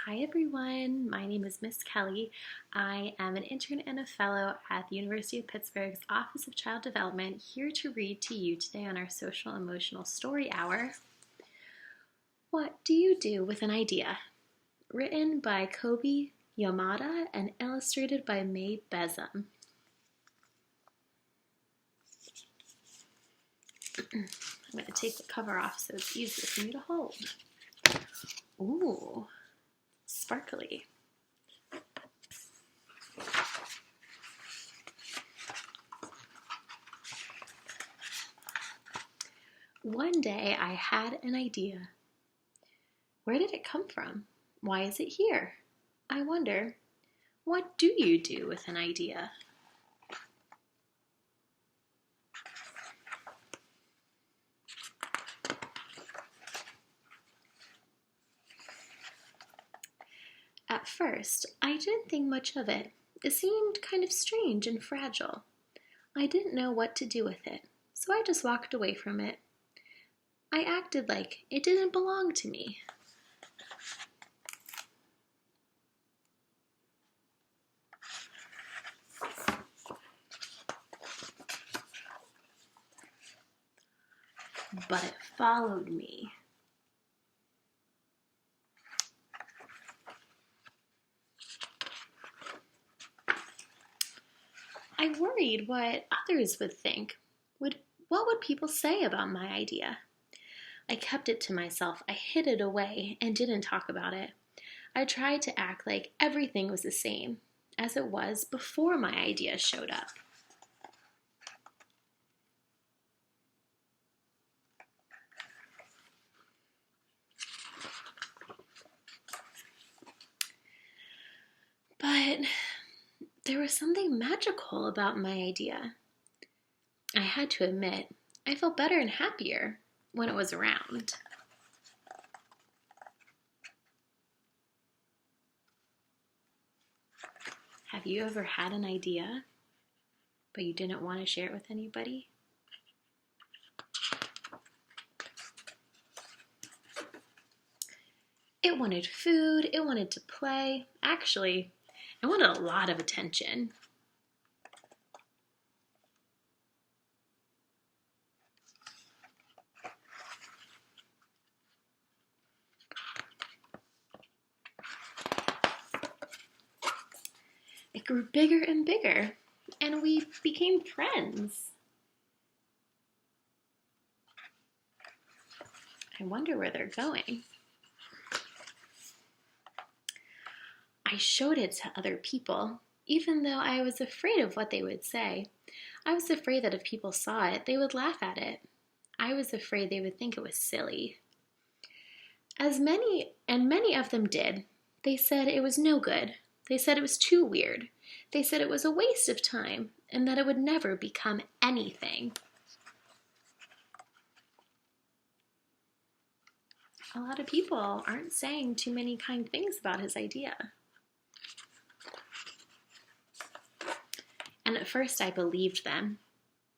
Hi everyone, my name is Miss Kelly. I am an intern and a fellow at the University of Pittsburgh's Office of Child Development, here to read to you today on our Social Emotional Story Hour. What do you do with an idea? Written by Kobi Yamada and illustrated by Mae Besom. I'm going to take the cover off so it's easier for me to hold. Ooh, sparkly. One day I had an idea. Where did it come from? Why is it here? I wonder, what do you do with an idea? At first, I didn't think much of it. It seemed kind of strange and fragile. I didn't know what to do with it, so I just walked away from it. I acted like it didn't belong to me. But it followed me. I worried what others would think. What would people say about my idea? I kept it to myself. I hid it away and didn't talk about it. I tried to act like everything was the same as it was before my idea showed up. But there was something magical about my idea. I had to admit, I felt better and happier when it was around. Have you ever had an idea, but you didn't want to share it with anybody? It wanted food, it wanted to play. Actually, it wanted a lot of attention. It grew bigger and bigger, and we became friends. I wonder where they're going. I showed it to other people, even though I was afraid of what they would say. I was afraid that if people saw it, they would laugh at it. I was afraid they would think it was silly. Many of them did. They said it was no good. They said it was too weird. They said it was a waste of time and that it would never become anything. A lot of people aren't saying too many kind things about his idea. And at first I believed them.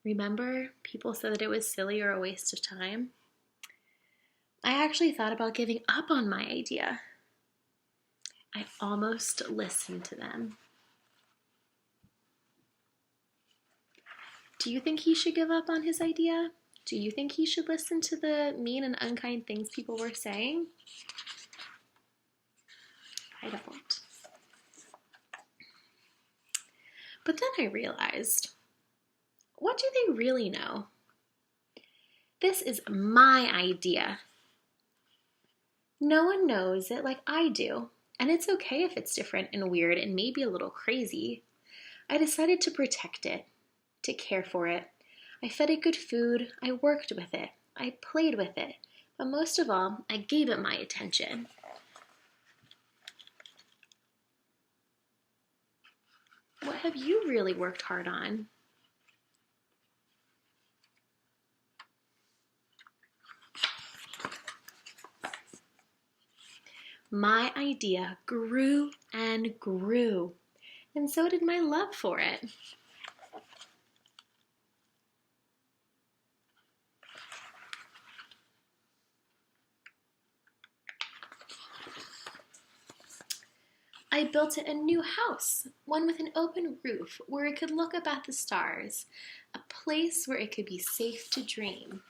Remember, people said that it was silly or a waste of time? I actually thought about giving up on my idea. I almost listened to them. Do you think he should give up on his idea? Do you think he should listen to the mean and unkind things people were saying? I don't. But then I realized, what do they really know? This is my idea. No one knows it like I do, and it's okay if it's different and weird and maybe a little crazy. I decided to protect it, to care for it. I fed it good food, I worked with it, I played with it, but most of all, I gave it my attention. What have you really worked hard on? My idea grew and grew, and so did my love for it. I built it a new house, one with an open roof where it could look up at the stars, a place where it could be safe to dream.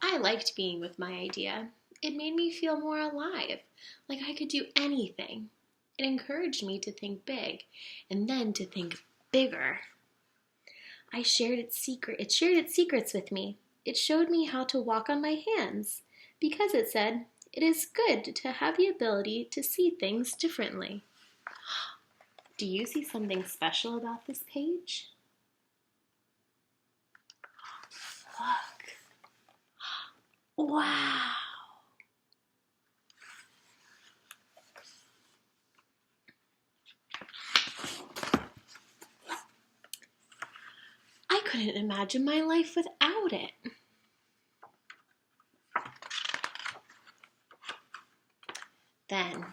I liked being with my idea. It made me feel more alive, like I could do anything. It encouraged me to think big, and then to think bigger. It shared its secrets with me. It showed me how to walk on my hands, because it said, it is good to have the ability to see things differently. Do you see something special about this page? Look. Wow. I couldn't imagine my life without it. Then,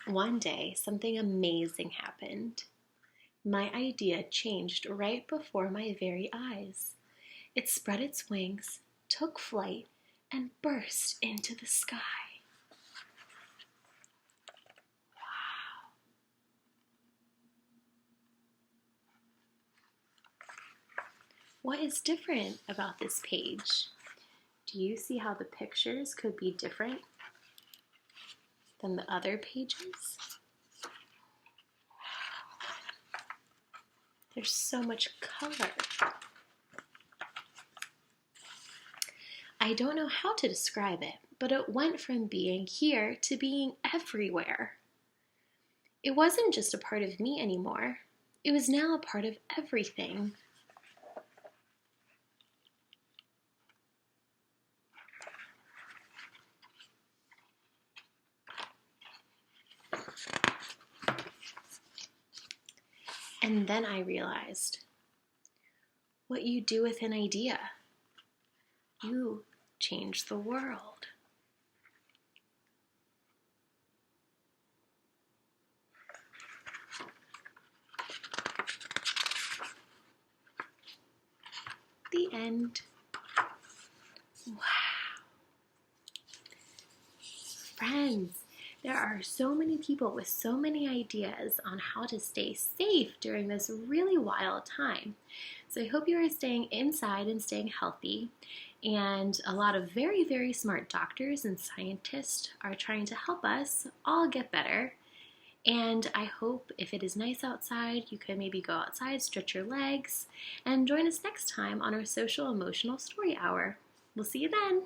one day, something amazing happened. My idea changed right before my very eyes. It spread its wings, took flight, and burst into the sky. Wow. What is different about this page? Do you see how the pictures could be different than the other pages? There's so much color. I don't know how to describe it, but it went from being here to being everywhere. It wasn't just a part of me anymore. It was now a part of everything. And then I realized, what you do with an idea, you change the world. The end. Wow. Friends, there are so many people with so many ideas on how to stay safe during this really wild time. So I hope you are staying inside and staying healthy. And a lot of very, very smart doctors and scientists are trying to help us all get better. And I hope if it is nice outside, you could maybe go outside, stretch your legs, and join us next time on our Social Emotional Story Hour. We'll see you then.